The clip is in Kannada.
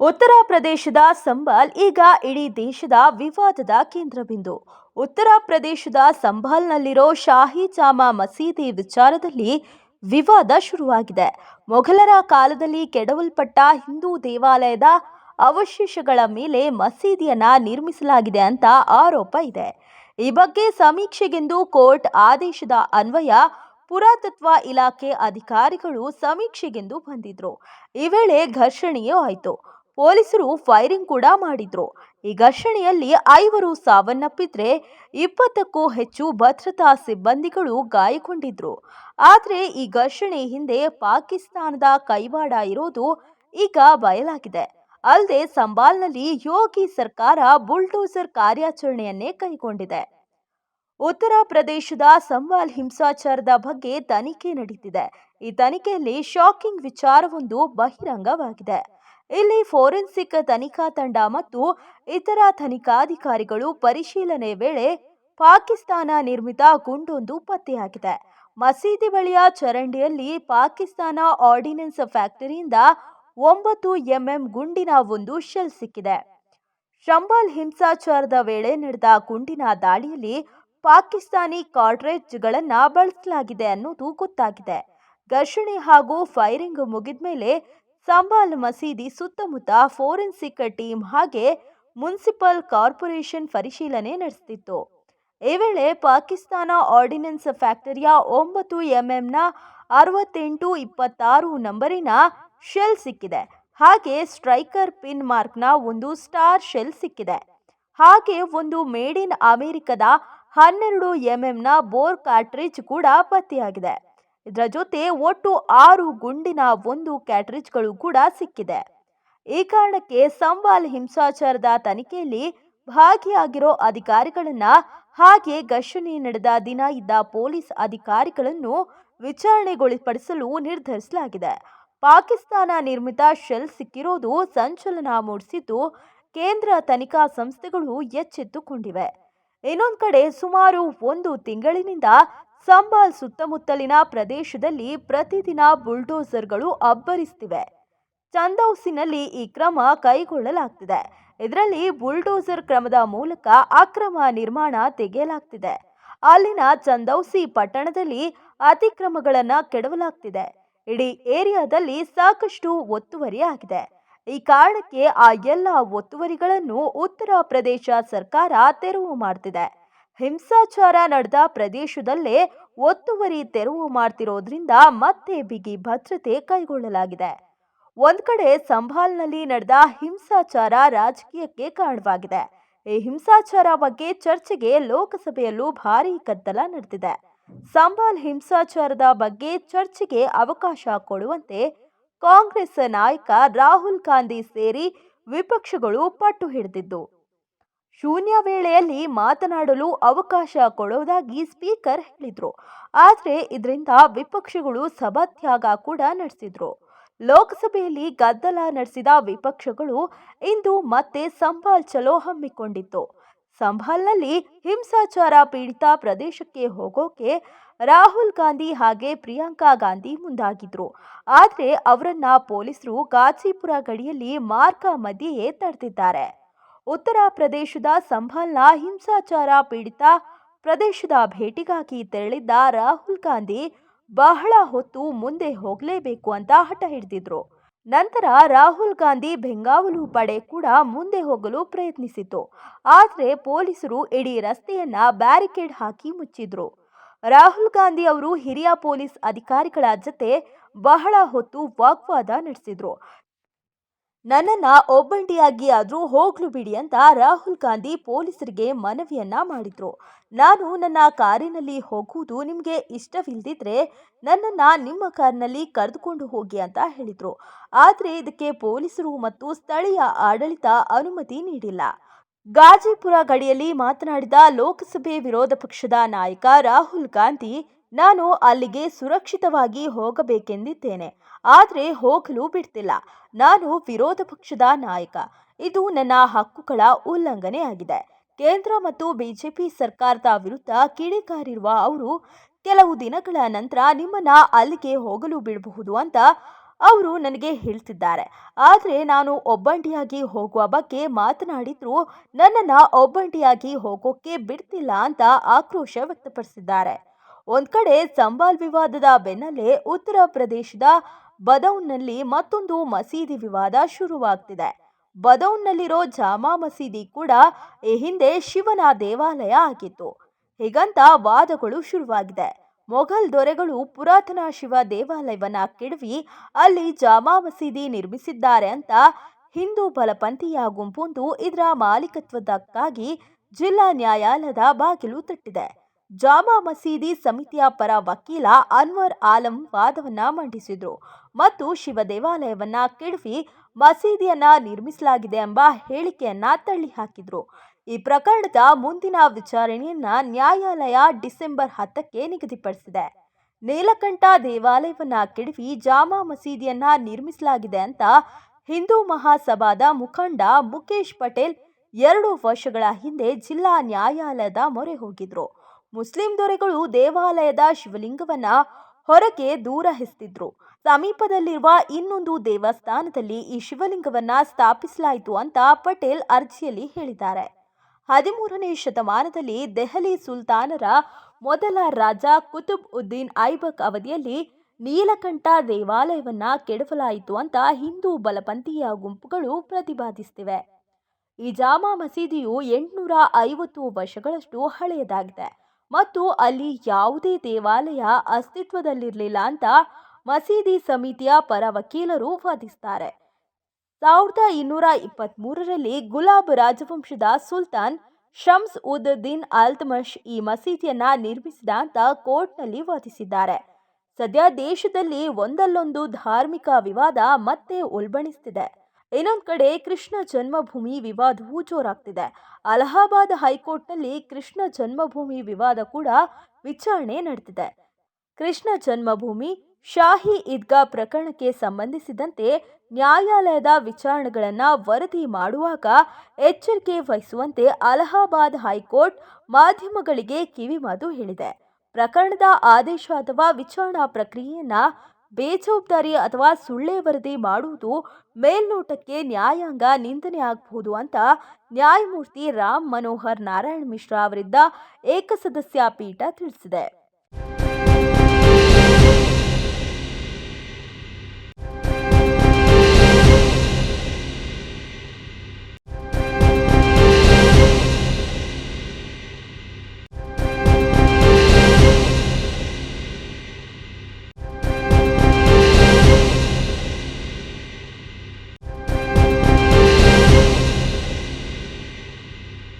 ಉತ್ತರ ಪ್ರದೇಶದ ಸಂಬಾಲ್ ಈಗ ಇಡೀ ದೇಶದ ವಿವಾದದ ಕೇಂದ್ರಬಿಂದು. ಉತ್ತರ ಪ್ರದೇಶದ ಸಂಬಾಲ್ನಲ್ಲಿರೋ ಶಾಹಿ ಜಾಮಾ ಮಸೀದಿ ವಿಚಾರದಲ್ಲಿ ವಿವಾದ ಶುರುವಾಗಿದೆ. ಮೊಘಲರ ಕಾಲದಲ್ಲಿ ಕೆಡವಲ್ಪಟ್ಟ ಹಿಂದೂ ದೇವಾಲಯದ ಅವಶೇಷಗಳ ಮೇಲೆ ಮಸೀದಿಯನ್ನ ನಿರ್ಮಿಸಲಾಗಿದೆ ಅಂತ ಆರೋಪ ಇದೆ. ಈ ಬಗ್ಗೆ ಸಮೀಕ್ಷೆಗೆಂದು ಕೋರ್ಟ್ ಆದೇಶದ ಅನ್ವಯ ಪುರಾತತ್ವ ಇಲಾಖೆ ಅಧಿಕಾರಿಗಳು ಸಮೀಕ್ಷೆಗೆಂದು ಬಂದಿದ್ರು. ಈ ವೇಳೆ ಘರ್ಷಣೆಯೂ ಆಯಿತು. ಪೊಲೀಸರು ಫೈರಿಂಗ್ ಕೂಡ ಮಾಡಿದ್ರು. ಈ ಘರ್ಷಣೆಯಲ್ಲಿ 5 ಸಾವನ್ನಪ್ಪಿದ್ರೆ 20ಕ್ಕೂ ಹೆಚ್ಚು ಭದ್ರತಾ ಸಿಬ್ಬಂದಿಗಳು ಗಾಯಗೊಂಡಿದ್ರು. ಆದರೆ ಈ ಘರ್ಷಣೆ ಹಿಂದೆ ಪಾಕಿಸ್ತಾನದ ಕೈವಾಡ ಇರೋದು ಈಗ ಬಯಲಾಗಿದೆ. ಅಲ್ಲದೆ ಸಂಬಾಲ್ನಲ್ಲಿ ಯೋಗಿ ಸರ್ಕಾರ ಬುಲ್ಡೋಸರ್ ಕಾರ್ಯಾಚರಣೆಯನ್ನೇ ಕೈಗೊಂಡಿದೆ. ಉತ್ತರ ಪ್ರದೇಶದ ಸಂಬಾಲ್ ಹಿಂಸಾಚಾರದ ಬಗ್ಗೆ ತನಿಖೆ ನಡೀತಿದೆ. ಈ ತನಿಖೆಯಲ್ಲಿ ಶಾಕಿಂಗ್ ವಿಚಾರವೊಂದು ಬಹಿರಂಗವಾಗಿದೆ. ಇಲ್ಲಿ ಫೋರೆನ್ಸಿಕ್ ತನಿಖಾ ತಂಡ ಮತ್ತು ಇತರ ತನಿಖಾಧಿಕಾರಿಗಳು ಪರಿಶೀಲನೆ ವೇಳೆ ಪಾಕಿಸ್ತಾನ ನಿರ್ಮಿತ ಗುಂಡೊಂದು ಪತ್ತೆಯಾಗಿದೆ. ಮಸೀದಿ ಬಳಿಯ ಚರಂಡಿಯಲ್ಲಿ ಪಾಕಿಸ್ತಾನ ಆರ್ಡಿನೆನ್ಸ್ ಫ್ಯಾಕ್ಟರಿಯಿಂದ 9 ಎಂಎಂ ಗುಂಡಿನ ಒಂದು ಶೆಲ್ ಸಿಕ್ಕಿದೆ. ಸಂಬಾಲ್ ಹಿಂಸಾಚಾರದ ವೇಳೆ ನಡೆದ ಗುಂಡಿನ ದಾಳಿಯಲ್ಲಿ ಪಾಕಿಸ್ತಾನಿ ಕಾರ್ಟ್ರೇಜ್ಗಳನ್ನು ಬಳಸಲಾಗಿದೆ ಅನ್ನೋದು ಗೊತ್ತಾಗಿದೆ. ಘರ್ಷಣೆ ಹಾಗೂ ಫೈರಿಂಗ್ ಮುಗಿದ ಮೇಲೆ ಸಂಬಾಲ್ ಮಸೀದಿ ಸುತ್ತಮುತ್ತ ಫೋರೆನ್ಸಿಕ್ ಟೀಮ್ ಹಾಗೆ ಮುನ್ಸಿಪಲ್ ಕಾರ್ಪೊರೇಷನ್ ಪರಿಶೀಲನೆ ನಡೆಸುತ್ತಿತ್ತು. ಈ ವೇಳೆ ಪಾಕಿಸ್ತಾನ ಆರ್ಡಿನೆನ್ಸ್ ಫ್ಯಾಕ್ಟರಿಯ 9 ಎಂಎಂನ 6826 ನಂಬರಿನ ಶೆಲ್ ಸಿಕ್ಕಿದೆ. ಹಾಗೆ ಸ್ಟ್ರೈಕರ್ ಪಿನ್ ಮಾರ್ಕ್ನ ಒಂದು ಸ್ಟಾರ್ ಶೆಲ್ ಸಿಕ್ಕಿದೆ. ಹಾಗೆ ಒಂದು ಮೇಡ್ ಇನ್ ಅಮೆರಿಕದ 12 ಎಂಎಂನ ಬೋರ್ ಕಾರ್ಟ್ರಿಜ್ ಕೂಡ ಪತ್ತೆಯಾಗಿದೆ. ಇದರ ಜೊತೆ ಒಟ್ಟು 6 ಗುಂಡಿನ ಒಂದು ಕ್ಯಾಟ್ರಿಜ್ಗಳು ಕೂಡ ಸಿಕ್ಕಿದೆ. ಈ ಕಾರಣಕ್ಕೆ ಸಂಬಾಲ್ ಹಿಂಸಾಚಾರದ ತನಿಖೆಯಲ್ಲಿ ಭಾಗಿಯಾಗಿರೋ ಅಧಿಕಾರಿಗಳನ್ನ ಹಾಗೆ ಘರ್ಷಣೆ ನಡೆದ ದಿನ ಇದ್ದ ಪೊಲೀಸ್ ಅಧಿಕಾರಿಗಳನ್ನು ವಿಚಾರಣೆಗೊಳಪಡಿಸಲು ನಿರ್ಧರಿಸಲಾಗಿದೆ. ಪಾಕಿಸ್ತಾನ ನಿರ್ಮಿತ ಶೆಲ್ ಸಿಕ್ಕಿರೋದು ಸಂಚಲನ ಮೂಡಿಸಿದ್ದು ಕೇಂದ್ರ ತನಿಖಾ ಸಂಸ್ಥೆಗಳು ಎಚ್ಚೆತ್ತುಕೊಂಡಿವೆ. ಇನ್ನೊಂದು ಕಡೆ ಸುಮಾರು 1 ತಿಂಗಳಿನಿಂದ ಸಂಬಾಲ್ ಸುತ್ತಮುತ್ತಲಿನ ಪ್ರದೇಶದಲ್ಲಿ ಪ್ರತಿದಿನ ಬುಲ್ಡೋಸರ್ಗಳು ಅಬ್ಬರಿಸುತ್ತಿವೆ. ಚಂದೌಸಿನಲ್ಲಿ ಈ ಕ್ರಮ ಕೈಗೊಳ್ಳಲಾಗ್ತಿದೆ. ಇದರಲ್ಲಿ ಬುಲ್ಡೋಸರ್ ಕ್ರಮದ ಮೂಲಕ ಅಕ್ರಮ ನಿರ್ಮಾಣ ತೆಗೆಯಲಾಗ್ತಿದೆ. ಅಲ್ಲಿನ ಚಂದೌಸಿ ಪಟ್ಟಣದಲ್ಲಿ ಅತಿಕ್ರಮಗಳನ್ನು ಕೆಡವಲಾಗ್ತಿದೆ. ಇಡೀ ಏರಿಯಾದಲ್ಲಿ ಸಾಕಷ್ಟು ಒತ್ತುವರಿ ಆಗಿದೆ. ಈ ಕಾರಣಕ್ಕೆ ಆ ಎಲ್ಲ ಒತ್ತುವರಿಗಳನ್ನು ಉತ್ತರ ಪ್ರದೇಶ ಸರ್ಕಾರ ತೆರವು ಮಾಡ್ತಿದೆ. ಹಿಂಸಾಚಾರ ನಡೆದ ಪ್ರದೇಶದಲ್ಲೇ ಒತ್ತುವರಿ ತೆರವು ಮಾಡ್ತಿರೋದ್ರಿಂದ ಮತ್ತೆ ಬಿಗಿ ಭದ್ರತೆ ಕೈಗೊಳ್ಳಲಾಗಿದೆ. ಒಂದ್ ಕಡೆ ಸಂಬಾಲ್ನಲ್ಲಿ ನಡೆದ ಹಿಂಸಾಚಾರ ರಾಜಕೀಯಕ್ಕೆ ಕಾರಣವಾಗಿದೆ. ಈ ಹಿಂಸಾಚಾರ ಬಗ್ಗೆ ಚರ್ಚೆಗೆ ಲೋಕಸಭೆಯಲ್ಲೂ ಭಾರೀ ಗದ್ದಲ ನಡೆದಿದೆ. ಸಂಬಾಲ್ ಹಿಂಸಾಚಾರದ ಬಗ್ಗೆ ಚರ್ಚೆಗೆ ಅವಕಾಶ ಕೊಡುವಂತೆ ಕಾಂಗ್ರೆಸ್ ನಾಯಕ ರಾಹುಲ್ ಗಾಂಧಿ ಸೇರಿ ವಿಪಕ್ಷಗಳು ಪಟ್ಟು ಹಿಡಿದಿದ್ದು ಶೂನ್ಯ ವೇಳೆಯಲ್ಲಿ ಮಾತನಾಡಲು ಅವಕಾಶ ಕೊಡುವುದಾಗಿ ಸ್ಪೀಕರ್ ಹೇಳಿದ್ರು. ಆದರೆ ಇದರಿಂದ ವಿಪಕ್ಷಗಳು ಸಭಾತ್ಯಾಗ ಕೂಡ ನಡೆಸಿದ್ರು. ಲೋಕಸಭೆಯಲ್ಲಿ ಗದ್ದಲ ನಡೆಸಿದ ವಿಪಕ್ಷಗಳು ಇಂದು ಮತ್ತೆ ಸಂಬಾಲ್ ಚಲೋ ಹಮ್ಮಿಕೊಂಡಿತ್ತು. ಸಂಬಾಲ್ನಲ್ಲಿ ಹಿಂಸಾಚಾರ ಪೀಡಿತ ಪ್ರದೇಶಕ್ಕೆ ಹೋಗೋಕೆ ರಾಹುಲ್ ಗಾಂಧಿ ಹಾಗೆ ಪ್ರಿಯಾಂಕಾ ಗಾಂಧಿ ಮುಂದಾಗಿದ್ರು. ಆದರೆ ಅವರನ್ನ ಪೊಲೀಸರು ಗಾಜಿಪುರ ಗಡಿಯಲ್ಲಿ ಮಾರ್ಗ ಮಧ್ಯೆಯೇ ತಡೆದಿದ್ದಾರೆ. ಉತ್ತರ ಪ್ರದೇಶದ ಸಂಬಾಲ್ನ ಹಿಂಸಾಚಾರ ಪೀಡಿತ ಪ್ರದೇಶದ ಭೇಟಿಗಾಗಿ ತೆರಳಿದ್ದ ರಾಹುಲ್ ಗಾಂಧಿ ಬಹಳ ಹೊತ್ತು ಮುಂದೆ ಹೋಗಲೇಬೇಕು ಅಂತ ಹಠ ಹಿಡಿದಿದ್ರು. ನಂತರ ರಾಹುಲ್ ಗಾಂಧಿ ಬೆಂಗಾವಲು ಪಡೆ ಕೂಡ ಮುಂದೆ ಹೋಗಲು ಪ್ರಯತ್ನಿಸಿತು. ಆದರೆ ಪೊಲೀಸರು ಇಡೀ ರಸ್ತೆಯನ್ನ ಬ್ಯಾರಿಕೇಡ್ ಹಾಕಿ ಮುಚ್ಚಿದ್ರು. ರಾಹುಲ್ ಗಾಂಧಿ ಅವರು ಹಿರಿಯ ಪೊಲೀಸ್ ಅಧಿಕಾರಿಗಳ ಜೊತೆ ಬಹಳ ಹೊತ್ತು ವಾಗ್ವಾದ ನಡೆಸಿದ್ರು. ನನ್ನನ್ನ ಒಬ್ಬಂಟಿಯಾಗಿ ಆದ್ರೂ ಹೋಗ್ಲು ಬಿಡಿ ಅಂತ ರಾಹುಲ್ ಗಾಂಧಿ ಪೊಲೀಸರಿಗೆ ಮನವಿಯನ್ನ ಮಾಡಿದ್ರು. ನಾನು ನನ್ನ ಕಾರಿನಲ್ಲಿ ಹೋಗುವುದು ನಿಮಗೆ ಇಷ್ಟವಿಲ್ಲದಿದ್ರೆ ನನ್ನನ್ನ ನಿಮ್ಮ ಕಾರಿನಲ್ಲಿ ಕರೆದುಕೊಂಡು ಹೋಗಿ ಅಂತ ಹೇಳಿದ್ರು. ಆದರೆ ಇದಕ್ಕೆ ಪೊಲೀಸರು ಮತ್ತು ಸ್ಥಳೀಯ ಆಡಳಿತ ಅನುಮತಿ ನೀಡಿಲ್ಲ. ಗಾಜಿಪುರ ಗಡಿಯಲ್ಲಿ ಮಾತನಾಡಿದ ಲೋಕಸಭೆ ವಿರೋಧ ಪಕ್ಷದ ನಾಯಕ ರಾಹುಲ್ ಗಾಂಧಿ, ನಾನು ಅಲ್ಲಿಗೆ ಸುರಕ್ಷಿತವಾಗಿ ಹೋಗಬೇಕೆಂದಿದ್ದೇನೆ, ಆದರೆ ಹೋಗಲು ಬಿಡ್ತಿಲ್ಲ. ನಾನು ವಿರೋಧ ಪಕ್ಷದ ನಾಯಕ. ಇದು ನನ್ನ ಹಕ್ಕುಗಳ ಉಲ್ಲಂಘನೆಯಾಗಿದೆ. ಕೇಂದ್ರ ಮತ್ತು ಬಿಜೆಪಿ ಸರ್ಕಾರದ ವಿರುದ್ಧ ಕಿಡಿಕಾರಿರುವ ಅವರು ಕೆಲವು ದಿನಗಳ ನಂತರ ನಿಮ್ಮನ್ನ ಅಲ್ಲಿಗೆ ಹೋಗಲು ಬಿಡಬಹುದು ಅಂತ ಅವರು ನನಗೆ ಹೇಳ್ತಿದ್ದಾರೆ. ಆದರೆ ನಾನು ಒಬ್ಬಂಟಿಯಾಗಿ ಹೋಗುವ ಬಗ್ಗೆ ಮಾತನಾಡಿದ್ರು ನನ್ನನ್ನು ಒಬ್ಬಂಟಿಯಾಗಿ ಹೋಗೋಕೆ ಬಿಡ್ತಿಲ್ಲ ಅಂತ ಆಕ್ರೋಶ ವ್ಯಕ್ತಪಡಿಸಿದ್ದಾರೆ. ಒಂದ್ ಕಡೆ ಸಂಬಾಲ್ ವಿವಾದದ ಬೆನ್ನಲ್ಲೇ ಉತ್ತರ ಪ್ರದೇಶದ ಬದೌನ್ನಲ್ಲಿ ಮತ್ತೊಂದು ಮಸೀದಿ ವಿವಾದ ಶುರುವಾಗ್ತಿದೆ. ಬದೌನ್ನಲ್ಲಿರೋ ಜಾಮಾ ಮಸೀದಿ ಕೂಡ ಈ ಹಿಂದೆ ಶಿವನ ದೇವಾಲಯ ಆಗಿತ್ತು. ಹೀಗಂತ ವಾದಗಳು ಶುರುವಾಗಿದೆ. ಮೊಘಲ್ ದೊರೆಗಳು ಪುರಾತನ ಶಿವ ದೇವಾಲಯವನ್ನ ಕೆಡವಿ ಅಲ್ಲಿ ಜಾಮಾ ಮಸೀದಿ ನಿರ್ಮಿಸಿದ್ದಾರೆ ಅಂತ ಹಿಂದೂ ಬಲಪಂಥೀಯ ಗುಂಪೊಂದು ಇದರ ಮಾಲೀಕತ್ವದಕ್ಕಾಗಿ ಜಿಲ್ಲಾ ನ್ಯಾಯಾಲಯದ ಬಾಗಿಲು ತಟ್ಟಿದೆ. ಜಾಮಾ ಮಸೀದಿ ಸಮಿತಿಯ ಪರ ವಕೀಲ ಅನ್ವರ್ ಆಲಂ ವಾದವನ್ನ ಮಂಡಿಸಿದ್ರು ಮತ್ತು ಶಿವ ದೇವಾಲಯವನ್ನ ಕೆಡವಿ ಮಸೀದಿಯನ್ನ ನಿರ್ಮಿಸಲಾಗಿದೆ ಎಂಬ ಹೇಳಿಕೆಯನ್ನ ತಳ್ಳಿಹಾಕಿದ್ರು. ಈ ಪ್ರಕರಣದ ಮುಂದಿನ ವಿಚಾರಣೆಯನ್ನ ನ್ಯಾಯಾಲಯ ಡಿಸೆಂಬರ್ 10ಕ್ಕೆ ನಿಗದಿಪಡಿಸಿದೆ. ನೀಲಕಂಠ ದೇವಾಲಯವನ್ನ ಕೆಡವಿ ಜಾಮಾ ಮಸೀದಿಯನ್ನ ನಿರ್ಮಿಸಲಾಗಿದೆ ಅಂತ ಹಿಂದೂ ಮಹಾಸಭಾದ ಮುಖಂಡ ಮುಕೇಶ್ ಪಟೇಲ್ 2 ವರ್ಷಗಳ ಹಿಂದೆ ಜಿಲ್ಲಾ ನ್ಯಾಯಾಲಯದ ಮೊರೆ ಹೋಗಿದ್ರು. ಮುಸ್ಲಿಂ ದೊರೆಗಳು ದೇವಾಲಯದ ಶಿವಲಿಂಗವನ್ನ ಹೊರಗೆ ದೂರ ಎಸೆದಿದ್ರು. ಸಮೀಪದಲ್ಲಿರುವ ಇನ್ನೊಂದು ದೇವಸ್ಥಾನದಲ್ಲಿ ಈ ಶಿವಲಿಂಗವನ್ನ ಸ್ಥಾಪಿಸಲಾಯಿತು ಅಂತ ಪಟೇಲ್ ಅರ್ಜಿಯಲ್ಲಿ ಹೇಳಿದ್ದಾರೆ. 13ನೇ ಶತಮಾನದಲ್ಲಿ ದೆಹಲಿ ಸುಲ್ತಾನರ ಮೊದಲ ರಾಜ ಕುತುಬ್ ಉದ್ದೀನ್ ಐಬಕ್ ಅವಧಿಯಲ್ಲಿ ನೀಲಕಂಠ ದೇವಾಲಯವನ್ನ ಕೆಡವಲಾಯಿತು ಅಂತ ಹಿಂದೂ ಬಲಪಂಥೀಯ ಗುಂಪುಗಳು ಪ್ರತಿಪಾದಿಸುತ್ತಿವೆ. ಈ ಜಾಮಾ ಮಸೀದಿಯು 850 ವರ್ಷಗಳಷ್ಟು ಹಳೆಯದಾಗಿದೆ ಮತ್ತು ಅಲ್ಲಿ ಯಾವುದೇ ದೇವಾಲಯ ಅಸ್ತಿತ್ವದಲ್ಲಿರಲಿಲ್ಲ ಅಂತ ಮಸೀದಿ ಸಮಿತಿಯ ಪರ ವಕೀಲರು ವಾದಿಸುತ್ತಾರೆ. 1223ರಲ್ಲಿ ಗುಲಾಬ್ ರಾಜವಂಶದ ಸುಲ್ತಾನ್ ಶಮ್ಸ್ ಉದ್ ದಿನ್ ಅಲ್ತಮಷ್ ಈ ಮಸೀದಿಯನ್ನ ನಿರ್ಮಿಸಿದ ಅಂತ ಕೋರ್ಟ್ನಲ್ಲಿ ವಾದಿಸಿದ್ದಾರೆ. ಸದ್ಯ ದೇಶದಲ್ಲಿ ಒಂದಲ್ಲೊಂದು ಧಾರ್ಮಿಕ ವಿವಾದ ಮತ್ತೆ ಉಲ್ಬಣಿಸುತ್ತಿದೆ. ಇನ್ನೊಂದು ಕಡೆ ಕೃಷ್ಣ ಜನ್ಮಭೂಮಿ ವಿವಾದವೂ ಜೋರಾಗ್ತಿದೆ. ಅಲಹಾಬಾದ್ ಹೈಕೋರ್ಟ್ನಲ್ಲಿ ಕೃಷ್ಣ ಜನ್ಮಭೂಮಿ ವಿವಾದ ಕೂಡ ವಿಚಾರಣೆ ನಡೆದಿದೆ. ಕೃಷ್ಣ ಜನ್ಮಭೂಮಿ ಶಾಹಿ ಈದ್ಗಾ ಪ್ರಕರಣಕ್ಕೆ ಸಂಬಂಧಿಸಿದಂತೆ ನ್ಯಾಯಾಲಯದ ವಿಚಾರಣೆಗಳನ್ನು ವರದಿ ಮಾಡುವಾಗ ಎಚ್ಚರಿಕೆ ವಹಿಸುವಂತೆ ಅಲಹಾಬಾದ್ ಹೈಕೋರ್ಟ್ ಮಾಧ್ಯಮಗಳಿಗೆ ಕಿವಿಮಾತು ಹೇಳಿದೆ. ಪ್ರಕರಣದ ಆದೇಶ ಅಥವಾ ವಿಚಾರಣಾ ಪ್ರಕ್ರಿಯೆಯನ್ನ ಬೇಜವಾಬ್ದಾರಿ ಅಥವಾ ಸುಳ್ಳೆ ವರದಿ ಮಾಡುವುದು ಮೇಲ್ನೋಟಕ್ಕೆ ನ್ಯಾಯಾಂಗ ನಿಂದನೆ ಆಗಬಹುದು ಅಂತ ನ್ಯಾಯಮೂರ್ತಿ ರಾಮ್ ಮನೋಹರ್ ನಾರಾಯಣ್ ಮಿಶ್ರಾ ಅವರಿದ್ದ ಏಕಸದಸ್ಯ ಪೀಠ ತಿಳಿಸಿದೆ.